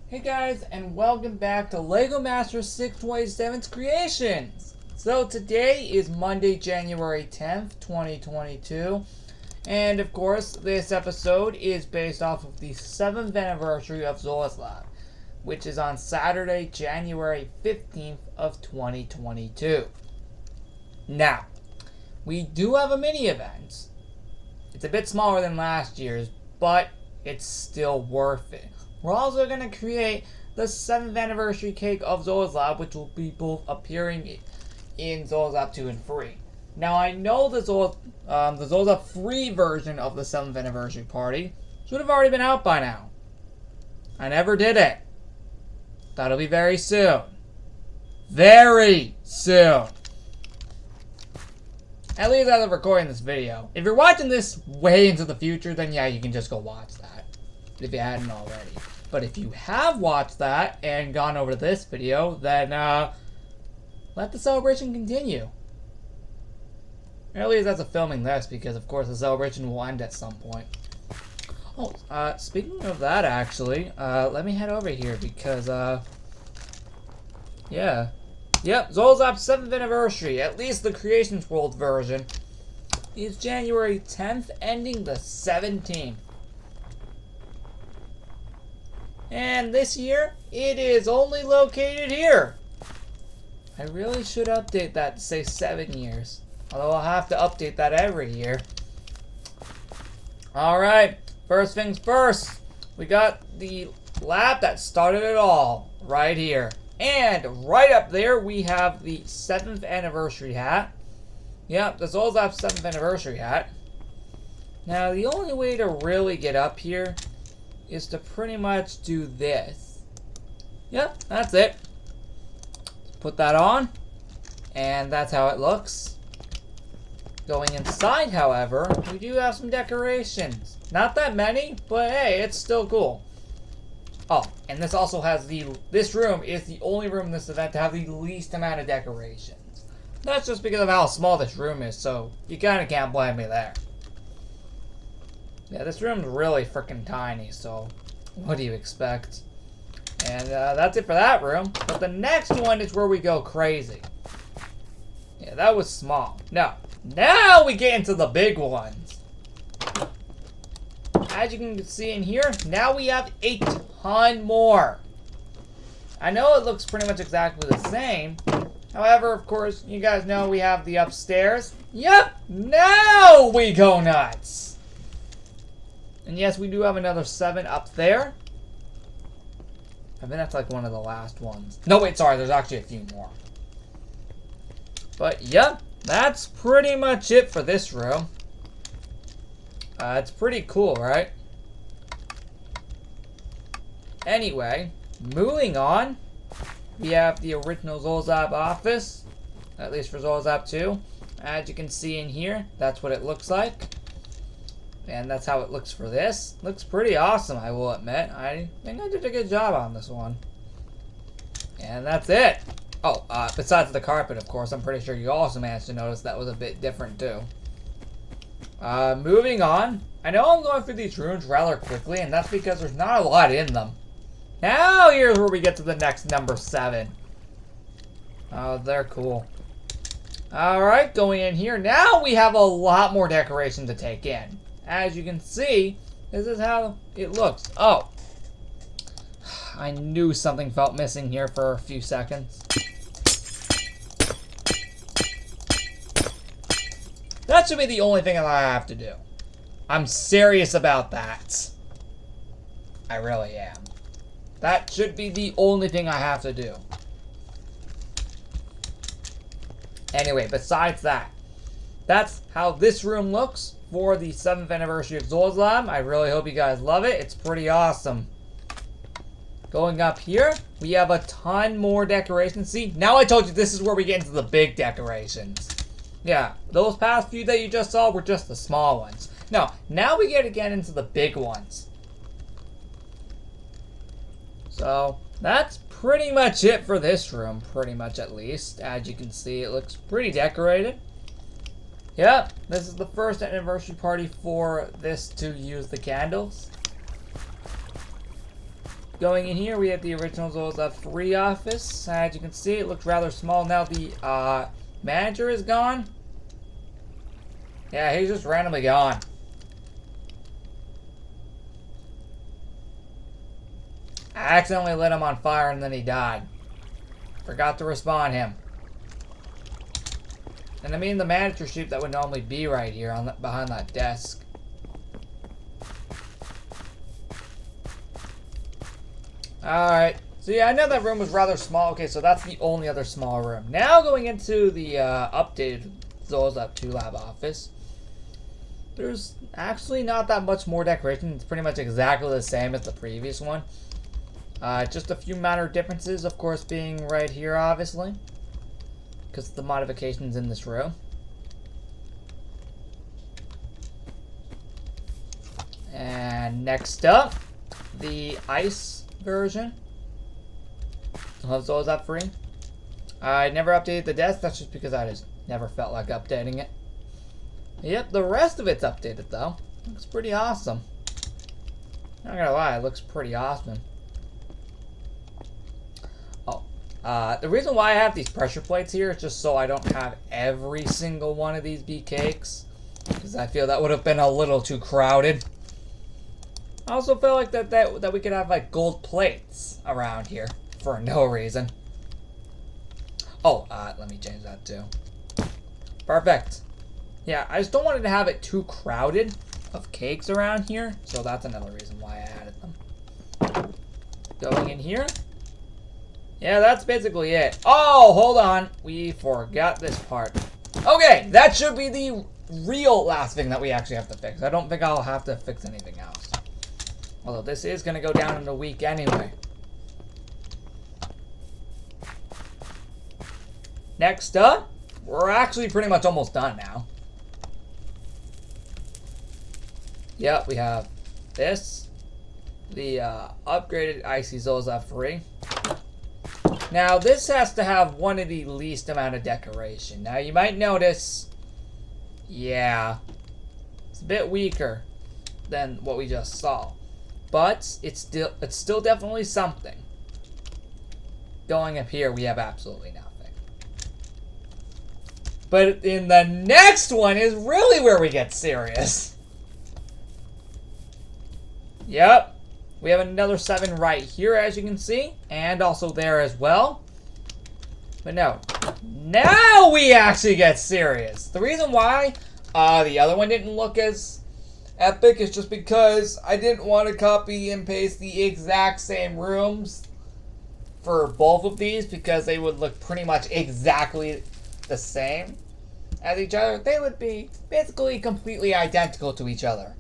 Hey guys, and welcome back to Legomaster627's Creations! So today is Monday, January 10th, 2022. And of course, this episode is based off of the 7th anniversary of Zolzab, which is on Saturday, January 15th of 2022. Now, we do have a mini event. It's a bit smaller than last year's, but it's still worth it. We're also going to create the 7th anniversary cake of Zolzab, which will be both appearing in Zolzab 2 and 3. Now, I know the Zolzab 3 version of the 7th anniversary party should have already been out by now. I never did it. That'll be very soon. Very soon. At least as of recording this video. If you're watching this way into the future, then yeah, you can just go watch that. If you hadn't already. But if you have watched that and gone over to this video, then let the celebration continue. Or at least as of filming this, because of course the celebration will end at some point. Oh, speaking of that actually, let me head over here because yeah. Yep, Zolzab's 7th anniversary, at least the Creations World version, is January 10th, ending the 17th. And this year, it is only located here. I really should update that to say 7 years. Although I'll have to update that every year. Alright, first things first. We got the lab that started it all, right here. And right up there, we have the 7th anniversary hat. Yep, the Zolzab 7th anniversary hat. Now, the only way to really get up here is to pretty much do this. Yep, that's it. Put that on, and that's how it looks. Going inside, however, we do have some decorations. Not that many, but hey, it's still cool. Oh, and this also has this room is the only room in this event to have the least amount of decorations. That's just because of how small this room is, so you kind of can't blame me there. Yeah, this room's really freaking tiny, so what do you expect? And that's it for that room. But the next one is where we go crazy. Yeah, that was small. No. Now we get into the big ones. As you can see in here, now we have a ton more. I know it looks pretty much exactly the same. However, of course, you guys know we have the upstairs. Yep, now we go nuts. And yes, we do have another 7 up there. I think that's like one of the last ones. No, wait, sorry, there's actually a few more. But yep, that's pretty much it for this room. It's pretty cool, right? Anyway, moving on. We have the original Zolzab office. At least for Zolzab 2. As you can see in here, that's what it looks like. And that's how it looks for this. Looks pretty awesome, I will admit. I think I did a good job on this one. And that's it. Oh, besides the carpet, of course, I'm pretty sure you also managed to notice that was a bit different, too. Moving on. I know I'm going through these rooms rather quickly, and that's because there's not a lot in them. Now here's where we get to the next number 7. Oh, they're cool. Alright, going in here. Now we have a lot more decoration to take in. As you can see, this is how it looks. Oh. I knew something felt missing here for a few seconds. That should be the only thing that I have to do. I'm serious about that. I really am. That should be the only thing I have to do. Anyway, besides that, that's how this room looks for the 7th anniversary of Zolzab. I really hope you guys love it. It's pretty awesome. Going up here, we have a ton more decorations. See, now I told you this is where we get into the big decorations. Yeah, those past few that you just saw were just the small ones. No, now we get again into the big ones. So, that's pretty much it for this room, pretty much at least. As you can see, it looks pretty decorated. Yep, this is the first anniversary party for this to use the candles. Going in here, we have the original Zolzab 3 office. As you can see, it looks rather small now. The manager is gone. Yeah, he's just randomly gone. I accidentally lit him on fire and then he died. Forgot to respawn him. And I mean the manager sheep that would normally be right here on behind that desk. Alright. So yeah, I know that room was rather small. Okay, so that's the only other small room. Now going into the updated Zolzab 2 lab office. There's actually not that much more decoration. It's pretty much exactly the same as the previous one. Just a few minor differences, of course, being right here, obviously. Because of the modifications in this room. And next up, the ice version of Zolzab 3. I never updated the desk, that's just because I just never felt like updating it. Yep, the rest of it's updated though. Looks pretty awesome. Not gonna lie, it looks pretty awesome. Oh, the reason why I have these pressure plates here is just so I don't have every single one of these be cakes. Because I feel that would have been a little too crowded. I also feel like that we could have like gold plates around here for no reason. Oh, let me change that too. Perfect. Yeah, I just don't want to have it too crowded of cakes around here, so that's another reason why I added them. Going in here. Yeah, that's basically it. Oh, hold on. We forgot this part. Okay, that should be the real last thing that we actually have to fix. I don't think I'll have to fix anything else. Although this is going to go down in a week anyway. Next up, we're actually pretty much almost done now. Yep, we have this. The upgraded Icy Zolzab 3. Now, this has to have one of the least amount of decoration. Now, you might notice, yeah, it's a bit weaker than what we just saw. But it's still definitely something. Going up here, we have absolutely nothing. But in the next one is really where we get serious. Yep. We have another 7 right here, as you can see. And also there as well. But no. Now we actually get serious. The reason why the other one didn't look as epic is just because I didn't want to copy and paste the exact same rooms for both of these because they would look pretty much exactly the same as each other. They would be basically completely identical to each other.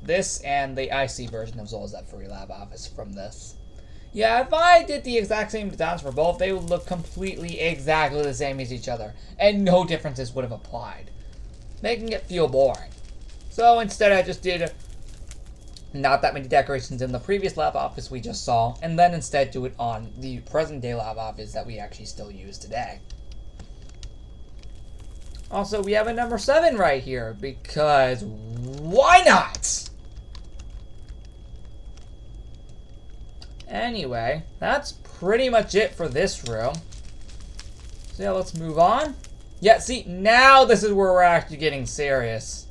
This and the IC version of Zolzab 3 Lab Office from this. Yeah, if I did the exact same designs for both, they would look completely exactly the same as each other, and no differences would have applied, making it feel boring. So instead I just did not that many decorations in the previous lab office we just saw, and then instead do it on the present day lab office that we actually still use today. Also, we have a number 7 right here, because why not? Anyway, that's pretty much it for this room. So yeah, let's move on. Yeah, see, now this is where we're actually getting serious.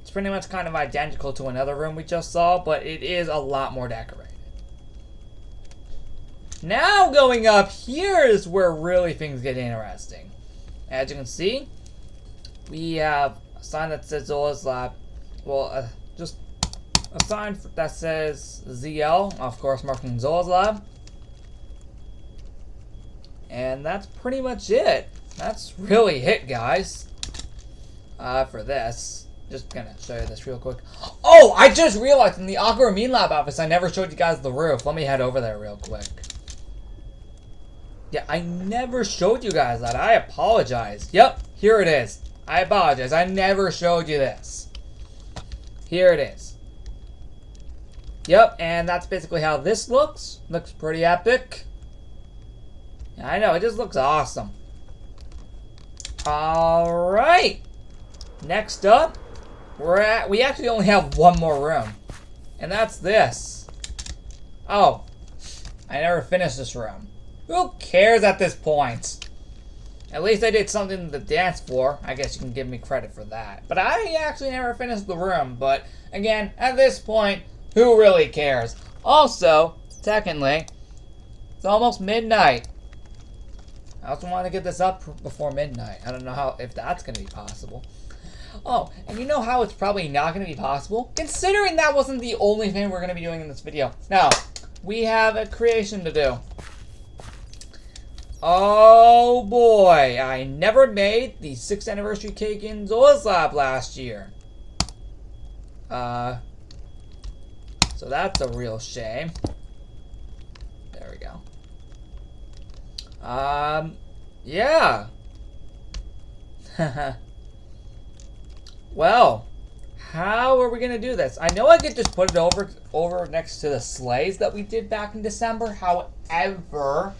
It's pretty much kind of identical to another room we just saw, but it is a lot more decorated. Now going up here is where really things get interesting. As you can see, we have a sign that says Zolzab. Well, just a sign that says ZL, of course marking Zolzab. And that's pretty much it. That's really it, guys. For this. Just gonna show you this real quick. Oh, I just realized in the Aqua Amine Lab office, I never showed you guys the roof. Let me head over there real quick. Yeah, I never showed you guys that. I apologize. Yep, here it is. I apologize. I never showed you this. Here it is. Yep, and that's basically how this looks. Looks pretty epic. Yeah, I know, it just looks awesome. Alright. Next up, we actually only have one more room. And that's this. Oh, I never finished this room. Who cares at this point? At least I did something to the dance floor. I guess you can give me credit for that. But I actually never finished the room. But again, at this point, who really cares? Also, technically, it's almost midnight. I also want to get this up before midnight. I don't know if that's going to be possible. Oh, and you know how it's probably not going to be possible? Considering that wasn't the only thing we're going to be doing in this video. Now, we have a creation to do. Oh boy, I never made the 6th anniversary cake in Zolzab last year. So that's a real shame. There we go. Yeah. Well, how are we gonna do this? I know I could just put it over next to the sleighs that we did back in December. However,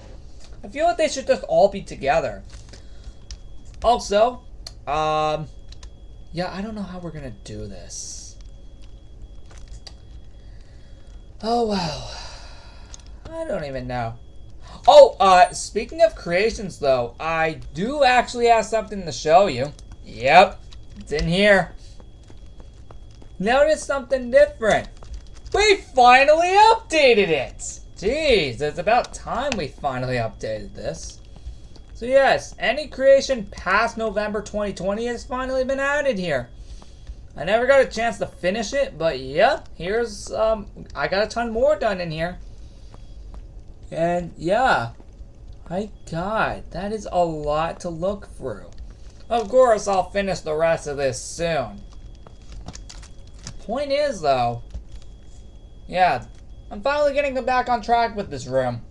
I feel like they should just all be together. Also, yeah, I don't know how we're gonna do this. Oh well, I don't even know. Oh, speaking of creations though, I do actually have something to show you. Yep, it's in here. Notice something different. We finally updated it! Jeez, it's about time we finally updated this. So yes, any creation past November 2020 has finally been added here. I never got a chance to finish it, but yeah, here's, I got a ton more done in here. And yeah, my God, that is a lot to look through. Of course, I'll finish the rest of this soon. Point is though, yeah, I'm finally getting back on track with this room.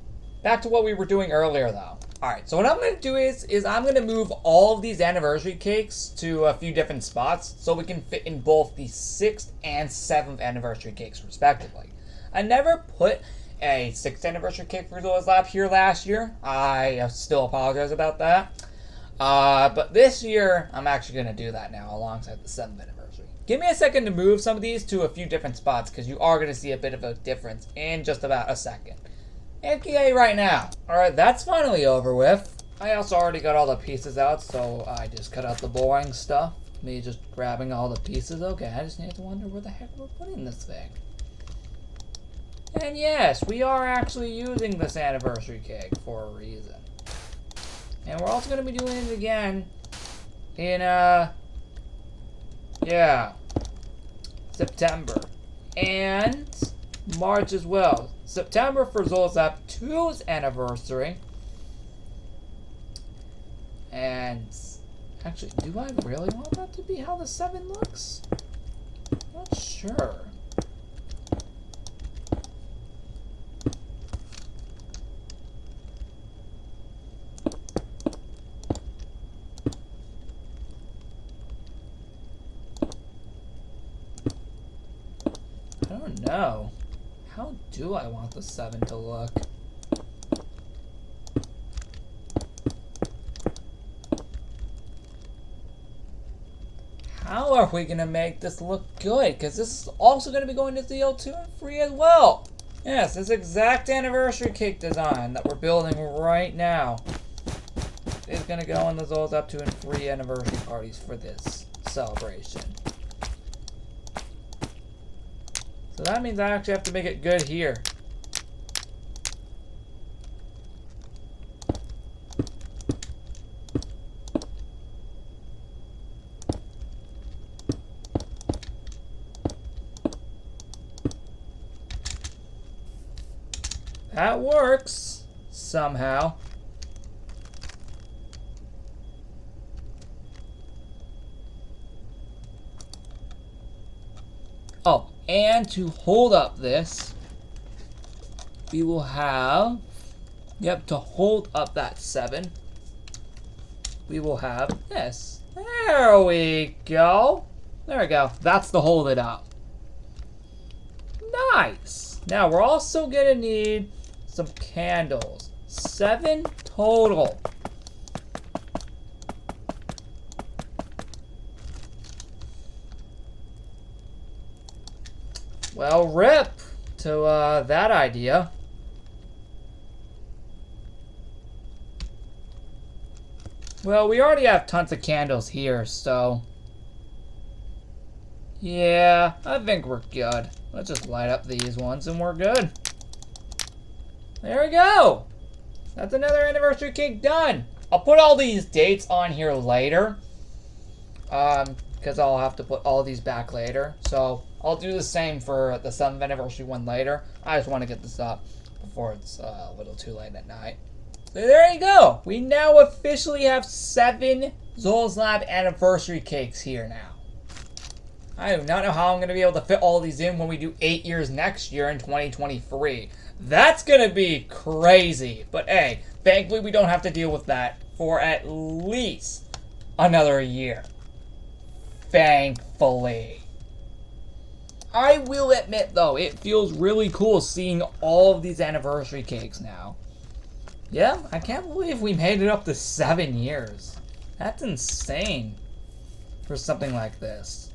Back to what we were doing earlier though. Alright, so what I'm going to do is I'm going to move all of these anniversary cakes to a few different spots so we can fit in both the 6th and 7th anniversary cakes respectively. I never put a 6th anniversary cake for Zolzab here last year. I still apologize about that. But this year, I'm actually going to do that now alongside the 7th anniversary. Give me a second to move some of these to a few different spots because you are going to see a bit of a difference in just about a second. AKA right now. Alright, that's finally over with. I also already got all the pieces out, so I just cut out the boring stuff. Me just grabbing all the pieces. Okay, I just need to wonder where the heck we're putting this thing. And yes, we are actually using this anniversary cake for a reason. And we're also going to be doing it again in, yeah, September. And March as well. September for Zolzab 2's anniversary. And actually, do I really want that to be how the 7 looks? Not sure. I don't know. How do I want the 7 to look? How are we going to make this look good? Because this is also going to be going to ZL2 and 3 as well. Yes, this exact anniversary cake design that we're building right now is going to go in the Zolzab 2 and 3 anniversary parties for this celebration. So that means I actually have to make it good here. That works somehow. Oh, and to hold up this, we will have, yep, to hold up that 7, we will have this. There we go. There we go. That's to hold it up. Nice. Now we're also gonna need some candles. 7 total. Well, rip to that idea. Well, we already have tons of candles here, so yeah, I think we're good. Let's just light up these ones and we're good. There we go. That's another anniversary cake done. I'll put all these dates on here later. Because I'll have to put all these back later. So I'll do the same for the 7th anniversary one later. I just want to get this up before it's a little too late at night. So there you go. We now officially have 7 Zolzab anniversary cakes here now. I do not know how I'm going to be able to fit all these in when we do 8 years next year in 2023. That's going to be crazy. But hey, thankfully we don't have to deal with that for at least another year. Thankfully. I will admit though, it feels really cool seeing all of these anniversary cakes now. Yeah, I can't believe we made it up to 7 years. That's insane for something like this.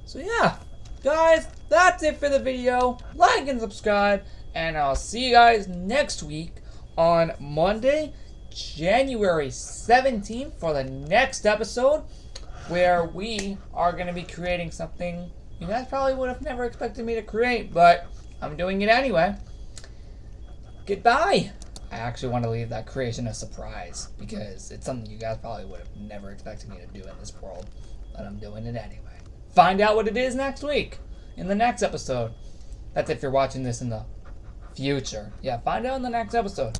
So yeah, guys, that's it for the video. Like and subscribe, and I'll see you guys next week on Monday, January 17th for the next episode, where we are going to be creating something you guys probably would have never expected me to create, but I'm doing it anyway. Goodbye. I actually want to leave that creation a surprise, because it's something you guys probably would have never expected me to do in this world, but I'm doing it anyway. Find out what it is next week, in the next episode. That's if you're watching this in the future. Yeah, find out in the next episode.